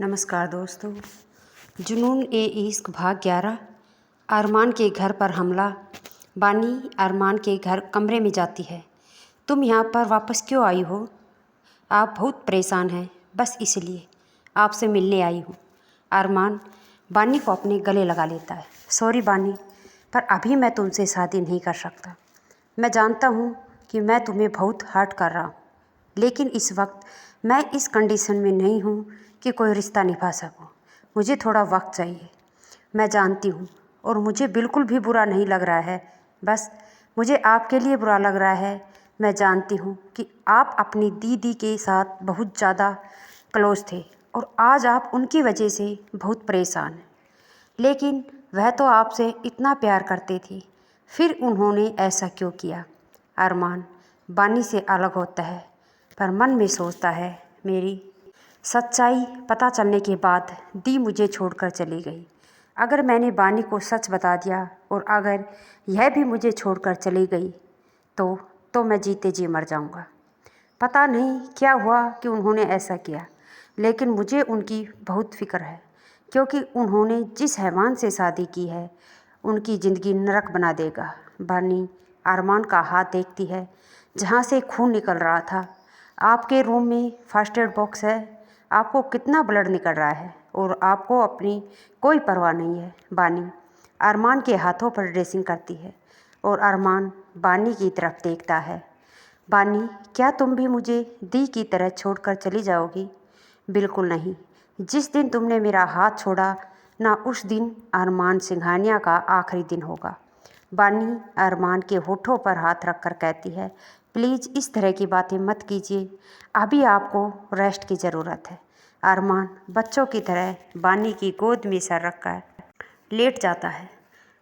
नमस्कार दोस्तों। जुनून ए इश्क भाग 11। अरमान के घर पर हमला। बानी अरमान के घर कमरे में जाती है। तुम यहाँ पर वापस क्यों आई हो? आप बहुत परेशान हैं, बस इसलिए आपसे मिलने आई हूँ। अरमान बानी को अपने गले लगा लेता है। सॉरी बानी, पर अभी मैं तुमसे शादी नहीं कर सकता। मैं जानता हूँ कि मैं तुम्हें बहुत हर्ट कर रहा हूँ, लेकिन इस वक्त मैं इस कंडीशन में नहीं हूँ कि कोई रिश्ता निभा सकूँ। मुझे थोड़ा वक्त चाहिए। मैं जानती हूँ और मुझे बिल्कुल भी बुरा नहीं लग रहा है, बस मुझे आपके लिए बुरा लग रहा है। मैं जानती हूँ कि आप अपनी दीदी के साथ बहुत ज़्यादा क्लोज थे और आज आप उनकी वजह से बहुत परेशान हैं, लेकिन वह तो आपसे इतना प्यार करते थे, फिर उन्होंने ऐसा क्यों किया? अरमान बानी से अलग होता है, पर मन में सोचता है, मेरी सच्चाई पता चलने के बाद दी मुझे छोड़कर चली गई। अगर मैंने बानी को सच बता दिया और अगर यह भी मुझे छोड़कर चली गई तो मैं जीते जी मर जाऊंगा। पता नहीं क्या हुआ कि उन्होंने ऐसा किया, लेकिन मुझे उनकी बहुत फिक्र है, क्योंकि उन्होंने जिस हैवान से शादी की है उनकी ज़िंदगी नरक बना देगा। बानी अरमान का हाथ देखती है जहाँ से खून निकल रहा था। आपके रूम में फर्स्ट एड बॉक्स है, आपको कितना ब्लड निकल रहा है और आपको अपनी कोई परवाह नहीं है। बानी अरमान के हाथों पर ड्रेसिंग करती है और अरमान बानी की तरफ देखता है। बानी, क्या तुम भी मुझे दी की तरह छोड़कर चली जाओगी? बिल्कुल नहीं। जिस दिन तुमने मेरा हाथ छोड़ा ना, उस दिन अरमान सिंघानिया का आखिरी दिन होगा। बानी अरमान के होठों पर हाथ रखकर कहती है, प्लीज़ इस तरह की बातें मत कीजिए, अभी आपको रेस्ट की ज़रूरत है। अरमान बच्चों की तरह बानी की गोद में सर रखकर लेट जाता है।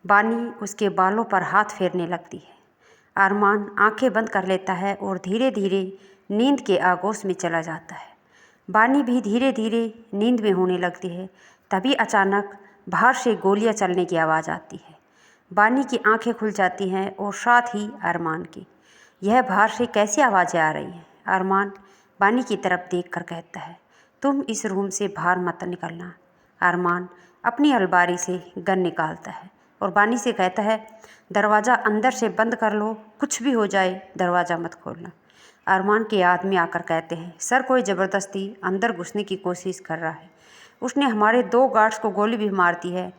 बानी उसके बालों पर हाथ फेरने लगती है। अरमान आंखें बंद कर लेता है और धीरे धीरे नींद के आगोश में चला जाता है। बानी भी धीरे धीरे नींद में होने लगती है। तभी अचानक बाहर से गोलियां चलने की आवाज़ आती है। बानी की आंखें खुल जाती हैं और साथ ही अरमान की। यह बाहर से कैसी आवाज़ें आ रही हैं? अरमान बानी की तरफ देखकर कहता है, तुम इस रूम से बाहर मत निकलना। अरमान अपनी अलमारी से गन निकालता है और बानी से कहता है, दरवाज़ा अंदर से बंद कर लो, कुछ भी हो जाए दरवाज़ा मत खोलना। अरमान के आदमी आकर कहते हैं, सर कोई ज़बरदस्ती अंदर घुसने की कोशिश कर रहा है। उसने हमारे 2 गार्ड्स को गोली भी मार दी है।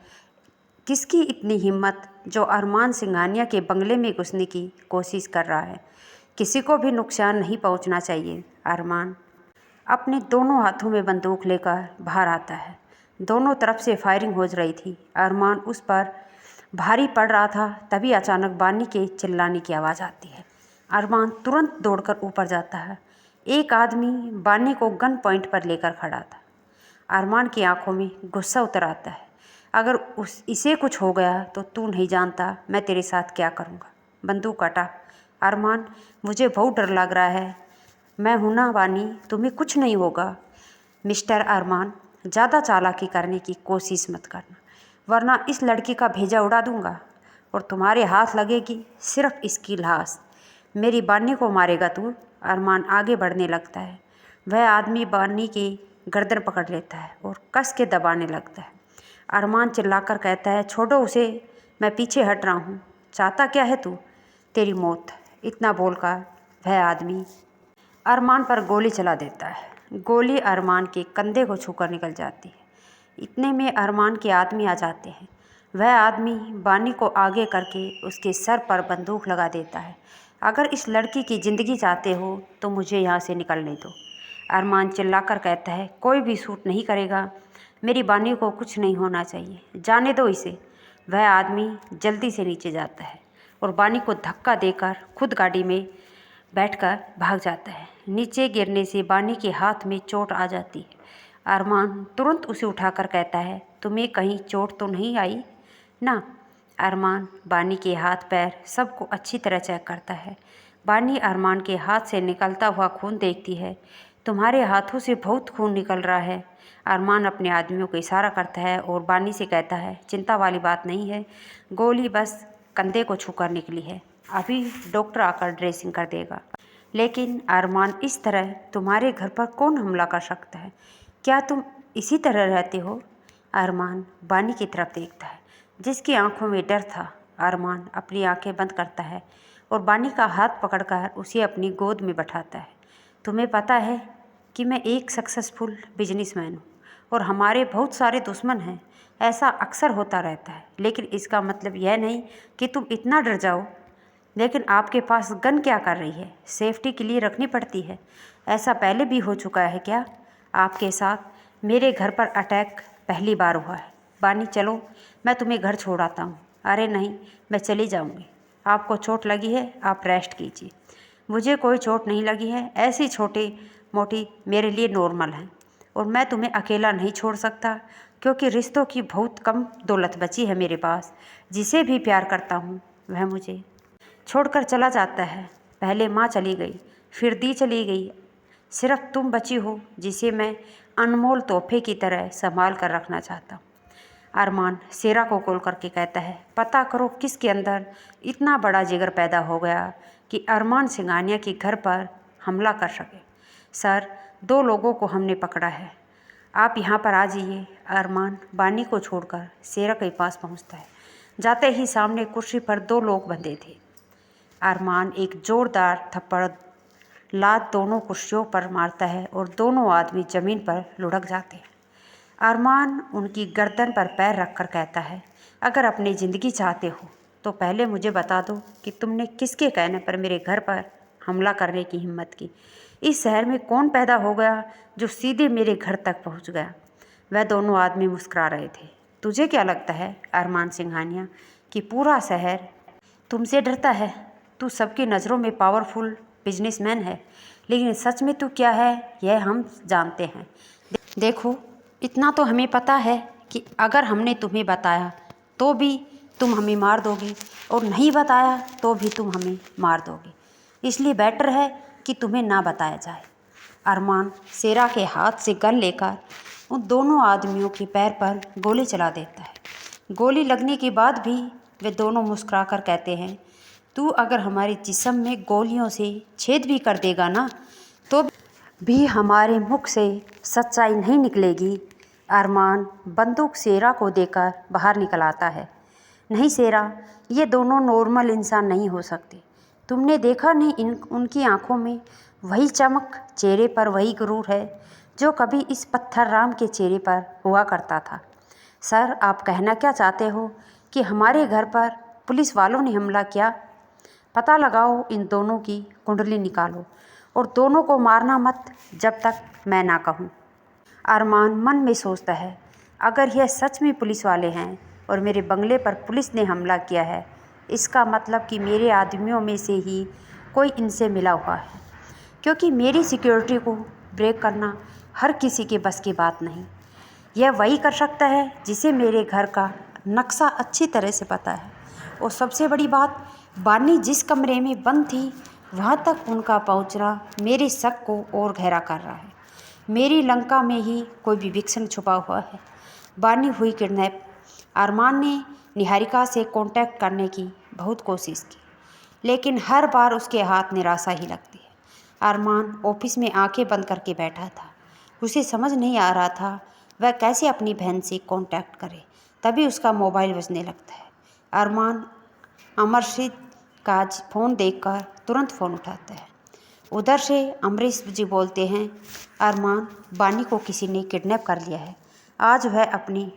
किसकी इतनी हिम्मत जो अरमान सिंघानिया के बंगले में घुसने की कोशिश कर रहा है? किसी को भी नुकसान नहीं पहुंचना चाहिए। अरमान अपने दोनों हाथों में बंदूक लेकर बाहर आता है। दोनों तरफ से फायरिंग हो रही थी। अरमान उस पर भारी पड़ रहा था। तभी अचानक बानी के चिल्लाने की आवाज़ आती है। अरमान तुरंत दौड़कर ऊपर जाता है। एक आदमी बानी को गन पॉइंट पर लेकर खड़ा था। अरमान की आंखों में गुस्सा उतर आता है। अगर इसे कुछ हो गया तो तू नहीं जानता मैं तेरे साथ क्या करूँगा। बंदूक हटा। अरमान, मुझे बहुत डर लग रहा है। मैं हूं ना बानी, तुम्हें कुछ नहीं होगा। मिस्टर अरमान, ज़्यादा चालाकी करने की कोशिश मत करना, वरना इस लड़की का भेजा उड़ा दूंगा और तुम्हारे हाथ लगेगी सिर्फ इसकी लाश। मेरी बानी को मारेगा तू? अरमान आगे बढ़ने लगता है। वह आदमी बानी की गर्दन पकड़ लेता है और कस के दबाने लगता है। अरमान चिल्लाकर कहता है, छोड़ो उसे, मैं पीछे हट रहा हूँ। चाहता क्या है तू? तेरी मौत। इतना बोलकर वह आदमी अरमान पर गोली चला देता है। गोली अरमान के कंधे को छूकर निकल जाती है। इतने में अरमान के आदमी आ जाते हैं। वह आदमी बानी को आगे करके उसके सर पर बंदूक लगा देता है। अगर इस लड़की की ज़िंदगी चाहते हो तो मुझे यहाँ से निकलने दो। अरमान चिल्लाकर कहता है, कोई भी शूट नहीं करेगा, मेरी बानी को कुछ नहीं होना चाहिए, जाने दो इसे। वह आदमी जल्दी से नीचे जाता है और बानी को धक्का देकर खुद गाड़ी में बैठकर भाग जाता है। नीचे गिरने से बानी के हाथ में चोट आ जाती है। अरमान तुरंत उसे उठाकर कहता है, तुम्हें कहीं चोट तो नहीं आई ना? अरमान बानी के हाथ पैर सबको अच्छी तरह चेक करता है। बानी अरमान के हाथ से निकलता हुआ खून देखती है। तुम्हारे हाथों से बहुत खून निकल रहा है। अरमान अपने आदमियों को इशारा करता है और बानी से कहता है, चिंता वाली बात नहीं है, गोली बस कंधे को छूकर निकली है, अभी डॉक्टर आकर ड्रेसिंग कर देगा। लेकिन अरमान, इस तरह तुम्हारे घर पर कौन हमला कर सकता है? क्या तुम इसी तरह रहते हो? अरमान बानी की तरफ देखता है, जिसकी आंखों में डर था। अरमान अपनी आंखें बंद करता है और बानी का हाथ पकड़कर उसे अपनी गोद में बैठाता है। तुम्हें पता है कि मैं एक सक्सेसफुल बिजनेसमैन हूँ और हमारे बहुत सारे दुश्मन हैं। ऐसा अक्सर होता रहता है, लेकिन इसका मतलब यह नहीं कि तुम इतना डर जाओ। लेकिन आपके पास गन क्या कर रही है? सेफ्टी के लिए रखनी पड़ती है। ऐसा पहले भी हो चुका है क्या आपके साथ? मेरे घर पर अटैक पहली बार हुआ है। बानी चलो, मैं तुम्हें घर छोड़ आता हूँ। अरे नहीं, मैं चली जाऊँगी। आपको चोट लगी है, आप रेस्ट कीजिए। मुझे कोई चोट नहीं लगी है, ऐसी छोटी मोटी मेरे लिए नॉर्मल है। और मैं तुम्हें अकेला नहीं छोड़ सकता, क्योंकि रिश्तों की बहुत कम दौलत बची है मेरे पास। जिसे भी प्यार करता हूँ वह मुझे छोड़कर चला जाता है। पहले माँ चली गई, फिर दी चली गई, सिर्फ तुम बची हो, जिसे मैं अनमोल तोहफे की तरह संभाल कर रखना चाहता हूँ। अरमान सेरा को कॉल करके कहता है, पता करो किसके अंदर इतना बड़ा जिगर पैदा हो गया कि अरमान सिंघानिया के घर पर हमला कर सके। सर, 2 लोगों को हमने पकड़ा है, आप यहाँ पर आ जाइए। अरमान बानी को छोड़कर सेरा के पास पहुँचता है। जाते ही सामने कुर्सी पर 2 लोग बंधे थे। अरमान एक जोरदार थप्पड़ लात दोनों कुर्सियों पर मारता है और दोनों आदमी ज़मीन पर लुढ़क जाते हैं। अरमान उनकी गर्दन पर पैर रखकर कहता है, अगर अपनी ज़िंदगी चाहते हो तो पहले मुझे बता दो कि तुमने किसके कहने पर मेरे घर पर हमला करने की हिम्मत की? इस शहर में कौन पैदा हो गया जो सीधे मेरे घर तक पहुंच गया? वह दोनों आदमी मुस्कुरा रहे थे। तुझे क्या लगता है अरमान सिंघानिया कि पूरा शहर तुमसे डरता है? तू सबकी नज़रों में पावरफुल बिजनेसमैन है, लेकिन सच में तू क्या है यह हम जानते हैं। देखो, इतना तो हमें पता है कि अगर हमने तुम्हें बताया तो भी तुम हमें मार दोगे, और नहीं बताया तो भी तुम हमें मार दोगे। इसलिए बेटर है कि तुम्हें ना बताया जाए। अरमान सेरा के हाथ से गन लेकर उन दोनों आदमियों के पैर पर गोली चला देता है। गोली लगने के बाद भी वे दोनों मुस्कुराकर कहते हैं, तू अगर हमारे जिस्म में गोलियों से छेद भी कर देगा ना, तो भी हमारे मुख से सच्चाई नहीं निकलेगी। अरमान बंदूक सेरा को देकर बाहर निकल आता है। नहीं सेरा, ये दोनों नॉर्मल इंसान नहीं हो सकते। तुमने देखा नहीं उनकी आंखों में वही चमक, चेहरे पर वही गुरूर है जो कभी इस पत्थर राम के चेहरे पर हुआ करता था। सर, आप कहना क्या चाहते हो कि हमारे घर पर पुलिस वालों ने हमला किया? पता लगाओ, इन दोनों की कुंडली निकालो और दोनों को मारना मत जब तक मैं ना कहूँ। अरमान मन में सोचता है, अगर यह सच में पुलिस वाले हैं और मेरे बंगले पर पुलिस ने हमला किया है, इसका मतलब कि मेरे आदमियों में से ही कोई इनसे मिला हुआ है, क्योंकि मेरी सिक्योरिटी को ब्रेक करना हर किसी के बस की बात नहीं। यह वही कर सकता है जिसे मेरे घर का नक्शा अच्छी तरह से पता है। और सबसे बड़ी बात, बानी जिस कमरे में बंद थी वहाँ तक उनका पहुँचना मेरे शक को और गहरा कर रहा है। मेरी लंका में ही कोई विभीषण छुपा हुआ है। बानी हुई किडनैप। अरमान ने निहारिका से कांटेक्ट करने की बहुत कोशिश की, लेकिन हर बार उसके हाथ निराशा ही लगती है। अरमान ऑफिस में आंखें बंद करके बैठा था। उसे समझ नहीं आ रहा था वह कैसे अपनी बहन से कांटेक्ट करे। तभी उसका मोबाइल बजने लगता है। अरमान अमरजीत का फ़ोन देखकर तुरंत फ़ोन उठाता है। उधर से अमरीश जी बोलते हैं, अरमान, बानी को किसी ने किडनैप कर लिया है। आज वह अपनी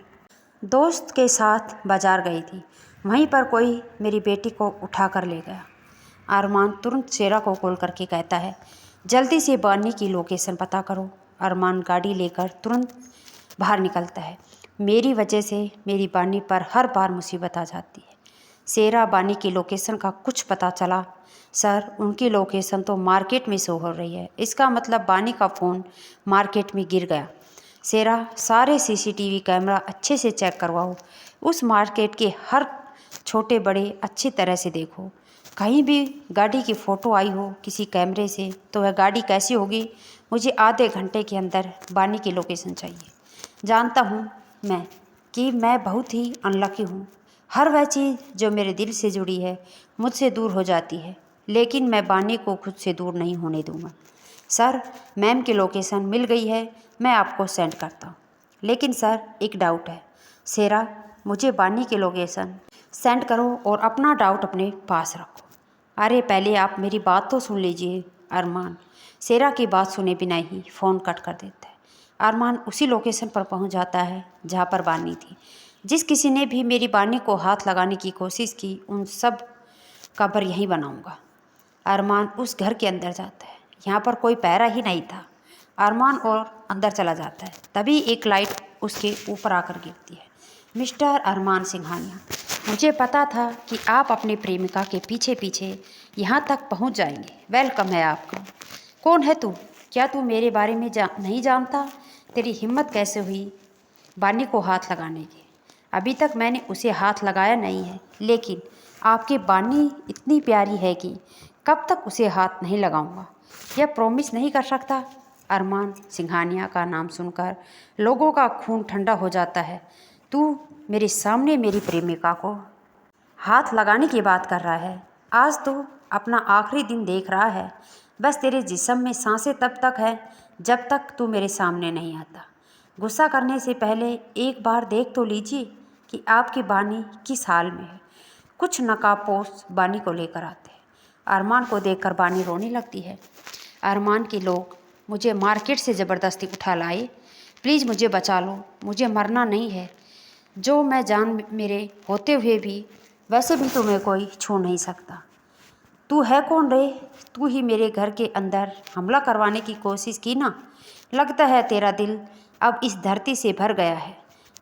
दोस्त के साथ बाजार गई थी, वहीं पर कोई मेरी बेटी को उठा कर ले गया। अरमान तुरंत सेरा को कॉल करके कहता है, जल्दी से बानी की लोकेशन पता करो। अरमान गाड़ी लेकर तुरंत बाहर निकलता है। मेरी वजह से मेरी बानी पर हर बार मुसीबत आ जाती है। सेरा बानी की लोकेशन का कुछ पता चला? सर, उनकी लोकेशन तो मार्केट में शो हो रही है। इसका मतलब बानी का फ़ोन मार्केट में गिर गया। सेरा, सारे सीसीटीवी कैमरा अच्छे से चेक करवाओ। उस मार्केट के हर छोटे बड़े अच्छी तरह से देखो। कहीं भी गाड़ी की फ़ोटो आई हो किसी कैमरे से तो वह गाड़ी कैसी होगी? मुझे आधे घंटे के अंदर बानी की लोकेशन चाहिए। जानता हूँ मैं कि मैं बहुत ही अनलकी हूँ। हर वह चीज़ जो मेरे दिल से जुड़ी है मुझसे दूर हो जाती है, लेकिन मैं बानी को खुद से दूर नहीं होने दूँगा। सर, मैम की लोकेशन मिल गई है, मैं आपको सेंड करता हूँ। लेकिन सर एक डाउट है। शेरा, मुझे बानी की लोकेशन सेंड करो और अपना डाउट अपने पास रखो। अरे पहले आप मेरी बात तो सुन लीजिए। अरमान शेरा की बात सुने बिना ही फ़ोन कट कर देता है। अरमान उसी लोकेशन पर पहुंच जाता है जहां पर बानी थी। जिस किसी ने भी मेरी बानी को हाथ लगाने की कोशिश की, उन सब कब्र यहीं बनाऊंगा। अरमान उस घर के अंदर जाता है। यहाँ पर कोई पहरा ही नहीं था। अरमान और अंदर चला जाता है। तभी एक लाइट उसके ऊपर आकर गिरती है। मिस्टर अरमान सिंघानिया, मुझे पता था कि आप अपनी प्रेमिका के पीछे पीछे यहाँ तक पहुँच जाएंगे। वेलकम है आपका। कौन है तू? क्या तू मेरे बारे में नहीं जानता? तेरी हिम्मत कैसे हुई बानी को हाथ लगाने की? अभी तक मैंने उसे हाथ लगाया नहीं है, लेकिन आपकी बानी इतनी प्यारी है कि कब तक उसे हाथ नहीं लगाऊंगा, यह प्रॉमिस नहीं कर सकता। अरमान सिंघानिया का नाम सुनकर लोगों का खून ठंडा हो जाता है। तू मेरे सामने मेरी प्रेमिका को हाथ लगाने की बात कर रहा है? आज तो अपना आखिरी दिन देख रहा है। बस तेरे जिस्म में सांसें तब तक है जब तक तू मेरे सामने नहीं आता। गुस्सा करने से पहले एक बार देख तो लीजिए कि आपकी बानी किस हाल में है। कुछ नकाबपोश बानी को लेकर आते हैं। अरमान को देखकर बानी रोने लगती है। अरमान के लोग मुझे मार्केट से ज़बरदस्ती उठा लाए। प्लीज़ मुझे बचा लो, मुझे मरना नहीं है। जो मैं जान मेरे होते हुए भी वैसे भी तुम्हें कोई छू नहीं सकता। तू है कौन रे? तू ही मेरे घर के अंदर हमला करवाने की कोशिश की ना? लगता है तेरा दिल अब इस धरती से भर गया है।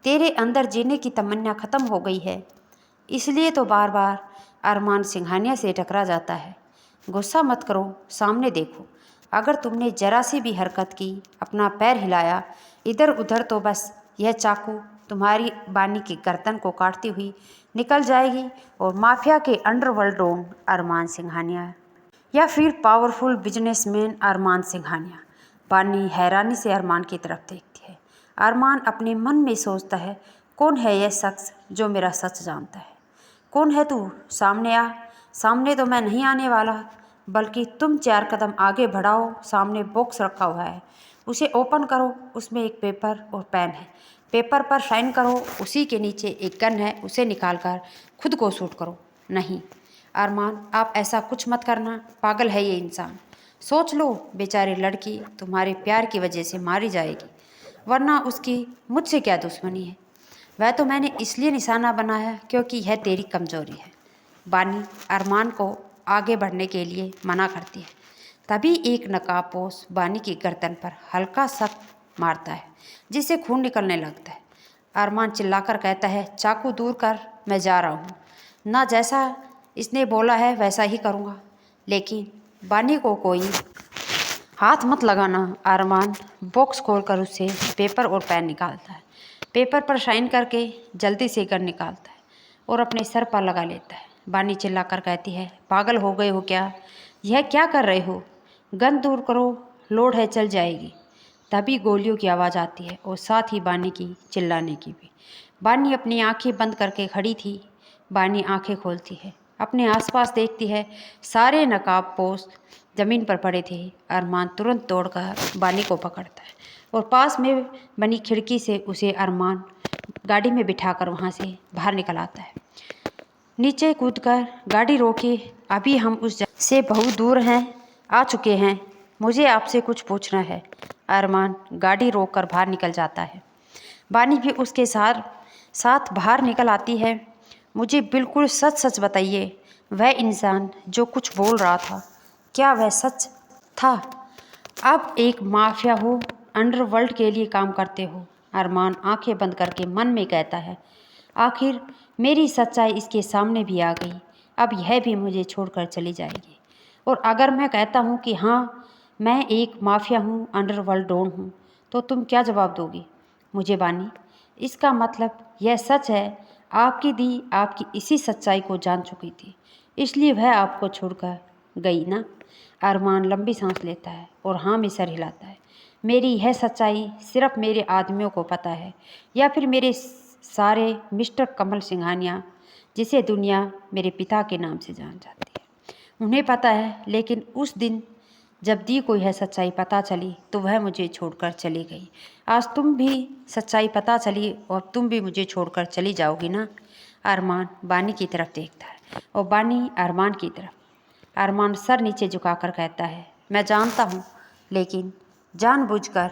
तेरे अंदर जीने की तमन्ना ख़त्म हो गई है, इसलिए तो बार बार अरमान सिंघानिया से टकरा जाता है। गुस्सा मत करो, सामने देखो। अगर तुमने जरा सी भी हरकत की, अपना पैर हिलाया इधर उधर, तो बस यह चाकू तुम्हारी बानी की गर्दन को काटती हुई निकल जाएगी और माफिया के अंडरवर्ल्ड डॉन अरमान सिंघानिया या फिर पावरफुल बिजनेसमैन अरमान सिंघानिया। बानी हैरानी से अरमान की तरफ देखती है। अरमान अपने मन में सोचता है, कौन है यह शख्स जो मेरा सच जानता है? कौन है तू? सामने आ। सामने तो मैं नहीं आने वाला, बल्कि तुम 4 कदम आगे बढ़ाओ। सामने बॉक्स रखा हुआ है, उसे ओपन करो। उसमें एक पेपर और पेन है। पेपर पर साइन करो। उसी के नीचे एक गन है, उसे निकालकर खुद को शूट करो। नहीं अरमान, आप ऐसा कुछ मत करना। पागल है ये इंसान। सोच लो, बेचारी लड़की तुम्हारे प्यार की वजह से मारी जाएगी, वरना उसकी मुझसे क्या दुश्मनी है? वह तो मैंने इसलिए निशाना बनाया क्योंकि यह तेरी कमजोरी है। बानी अरमान को आगे बढ़ने के लिए मना करती है। तभी एक नकाबपोश बानी की गर्दन पर हल्का सा मारता है, जिससे खून निकलने लगता है। अरमान चिल्लाकर कहता है, चाकू दूर कर, मैं जा रहा हूँ ना। जैसा इसने बोला है वैसा ही करूँगा, लेकिन बानी को कोई हाथ मत लगाना। अरमान बॉक्स खोलकर उससे पेपर और पेन निकालता है। पेपर पर साइन करके जल्दी से गन निकालता है और अपने सर पर लगा लेता है। बानी चिल्लाकर कहती है, पागल हो गए हो क्या? यह क्या कर रहे हो? गन दूर करो, लोड है, चल जाएगी। तभी गोलियों की आवाज़ आती है और साथ ही बानी की चिल्लाने की भी। बानी अपनी आंखें बंद करके खड़ी थी। बानी आंखें खोलती है, अपने आसपास देखती है। सारे नकाबपोश ज़मीन पर पड़े थे। अरमान तुरंत दौड़कर बानी को पकड़ता है और पास में बनी खिड़की से उसे अरमान गाड़ी में बिठाकर वहाँ से बाहर निकल आता है। नीचे कूदकर गाड़ी रोकी। अभी हम उस जगह से बहुत दूर आ चुके हैं, मुझे आपसे कुछ पूछना है। अरमान गाड़ी रोककर बाहर निकल जाता है। बानी भी उसके साथ बाहर निकल आती है। मुझे बिल्कुल सच सच बताइए, वह इंसान जो कुछ बोल रहा था, क्या वह सच था? अब एक माफिया हो, अंडरवर्ल्ड के लिए काम करते हो। अरमान आंखें बंद करके मन में कहता है, आखिर मेरी सच्चाई इसके सामने भी आ गई। अब यह भी मुझे छोड़कर चली जाएगी। और अगर मैं कहता हूँ कि हाँ, मैं एक माफिया हूँ, अंडरवर्ल्ड डॉन हूँ, तो तुम क्या जवाब दोगी मुझे? बानी, इसका मतलब यह सच है, आपकी दी आपकी इसी सच्चाई को जान चुकी थी, इसलिए वह आपको छोड़कर गई ना? अरमान लंबी सांस लेता है और हाँ में सर हिलाता है। मेरी यह सच्चाई सिर्फ मेरे आदमियों को पता है, या फिर मेरे सारे मिस्टर कमल सिंघानिया, जिसे दुनिया मेरे पिता के नाम से जान जाती है, उन्हें पता है। लेकिन उस दिन जब दी को यह सच्चाई पता चली तो वह मुझे छोड़कर चली गई। आज तुम भी सच्चाई पता चली और तुम भी मुझे छोड़कर चली जाओगी ना। अरमान बानी की तरफ देखता है और बानी अरमान की तरफ। अरमान सर नीचे झुकाकर कहता है, मैं जानता हूँ, लेकिन जानबूझकर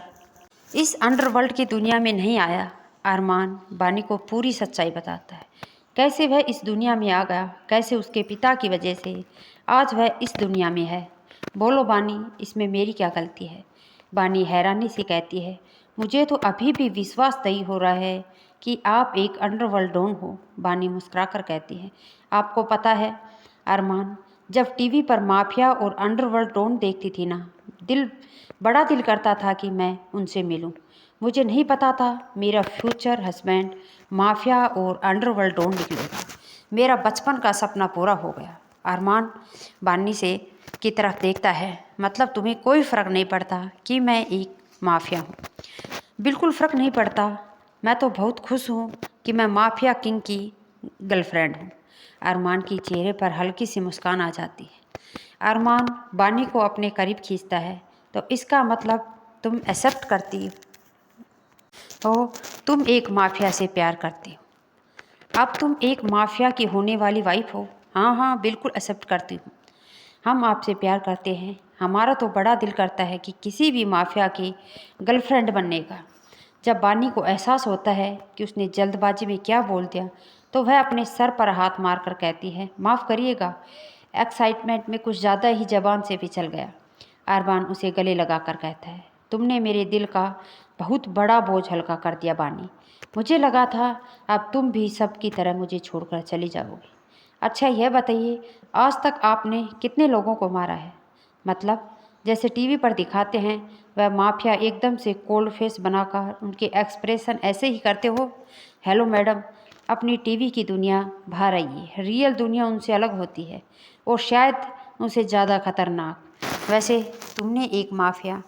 इस अंडरवर्ल्ड की दुनिया में नहीं आया। अरमान बानी को पूरी सच्चाई बताता है, कैसे वह इस दुनिया में आ गया, कैसे उसके पिता की वजह से आज वह इस दुनिया में है। बोलो बानी, इसमें मेरी क्या गलती है। बानी हैरानी से कहती है, मुझे तो अभी भी विश्वास नहीं हो रहा है कि आप एक अंडरवर्ल्ड डॉन हो। बानी मुस्कुराकर कहती है, आपको पता है अरमान, जब टीवी पर माफिया और अंडरवर्ल्ड डॉन देखती थी ना, बड़ा दिल करता था कि मैं उनसे मिलूं। मुझे नहीं पता था मेरा फ्यूचर हस्बैंड माफिया और अंडरवर्ल्ड डॉन निकलेगा। मेरा बचपन का सपना पूरा हो गया। अरमान बानी से की तरफ देखता है, मतलब तुम्हें कोई फ़र्क नहीं पड़ता कि मैं एक माफिया हूँ। बिल्कुल फ़र्क नहीं पड़ता। मैं तो बहुत खुश हूँ कि मैं माफिया किंग की गर्लफ्रेंड हूँ। अरमान की चेहरे पर हल्की सी मुस्कान आ जाती है। अरमान बानी को अपने करीब खींचता है, तो इसका मतलब तुम एक्सेप्ट करती हो, तुम एक माफिया से प्यार करती हो। अब तुम एक माफिया की होने वाली वाइफ हो। हाँ हाँ, बिल्कुल एक्सेप्ट करती हूँ। हम आपसे प्यार करते हैं। हमारा तो बड़ा दिल करता है कि किसी भी माफिया की गर्लफ्रेंड बनने का। जब बानी को एहसास होता है कि उसने जल्दबाजी में क्या बोल दिया, तो वह अपने सर पर हाथ मारकर कहती है, माफ़ करिएगा, एक्साइटमेंट में कुछ ज़्यादा ही ज़बान से फिसल गया। अरमान उसे गले लगाकर कहता है, तुमने मेरे दिल का बहुत बड़ा बोझ हल्का कर दिया बानी। मुझे लगा था अब तुम भी सब की तरह मुझे छोड़कर चली जाओगी। अच्छा यह बताइए, आज तक आपने कितने लोगों को मारा है? मतलब जैसे टीवी पर दिखाते हैं वह माफिया एकदम से कोल्ड फेस बनाकर उनके एक्सप्रेशन ऐसे ही करते हो? हेलो मैडम, अपनी टीवी की दुनिया बाहर आइए। रियल दुनिया उनसे अलग होती है और शायद उनसे ज़्यादा खतरनाक। वैसे तुमने एक माफिया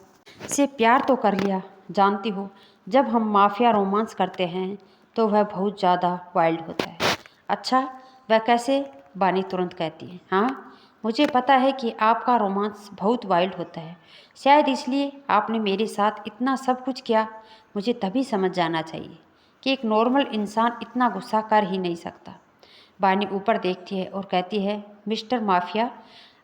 से प्यार तो कर लिया। जानती हो, जब हम माफिया रोमांस करते हैं तो वह बहुत ज़्यादा वाइल्ड होता है। अच्छा, वह कैसे? बानी तुरंत कहती है, हाँ, मुझे पता है कि आपका रोमांस बहुत वाइल्ड होता है। शायद इसलिए आपने मेरे साथ इतना सब कुछ किया। मुझे तभी समझ जाना चाहिए कि एक नॉर्मल इंसान इतना गुस्सा कर ही नहीं सकता। बानी ऊपर देखती है और कहती है, मिस्टर माफिया,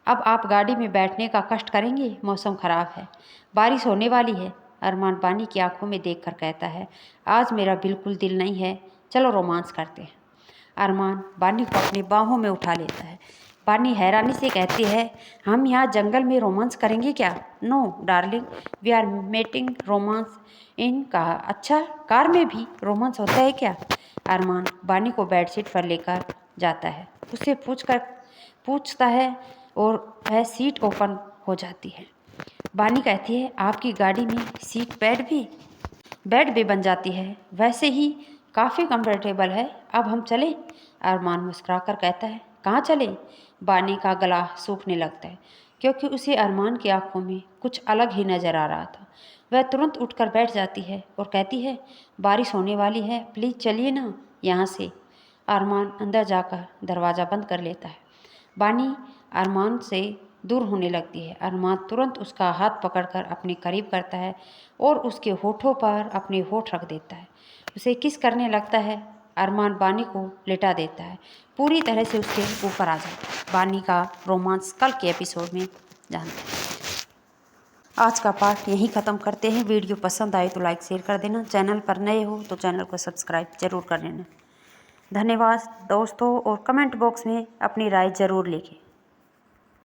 अब आप गाड़ी में बैठने का कष्ट करेंगे? मौसम ख़राब है, बारिश होने वाली है। अरमान बानी की आंखों में देखकर कहता है, आज मेरा बिल्कुल दिल नहीं है, चलो रोमांस करते हैं। अरमान बानी को अपनी बाहों में उठा लेता है। बानी हैरानी से कहती है, हम यहाँ जंगल में रोमांस करेंगे क्या? No darling, we are mating romance in car. अच्छा, कार में भी रोमांस होता है क्या? अरमान बानी को बेडशीट पर लेकर जाता है, उससे पूछता है और वह सीट ओपन हो जाती है। बानी कहती है, आपकी गाड़ी में सीट बेड भी बन जाती है, वैसे ही काफ़ी कंफर्टेबल है। अब हम चलें? अरमान मुस्कुराकर कहता है, कहाँ चलें? बानी का गला सूखने लगता है, क्योंकि उसे अरमान की आंखों में कुछ अलग ही नज़र आ रहा था। वह तुरंत उठकर बैठ जाती है और कहती है, बारिश होने वाली है, प्लीज़ चलिए ना यहाँ से। अरमान अंदर जाकर दरवाज़ा बंद कर लेता है। बानी अरमान से दूर होने लगती है। अरमान तुरंत उसका हाथ पकड़कर अपने करीब करता है और उसके होठों पर अपने होठ रख देता है। उसे किस करने लगता है। अरमान बानी को लिटा देता है, पूरी तरह से उसके ऊपर आ जाता है। बानी का रोमांस कल के एपिसोड में जानते हैं। आज का पार्ट यहीं ख़त्म करते हैं। वीडियो पसंद आए तो लाइक शेयर कर देना। चैनल पर नए हो तो चैनल को सब्सक्राइब जरूर कर लेना। धन्यवाद दोस्तों, और कमेंट बॉक्स में अपनी राय ज़रूर लिखें।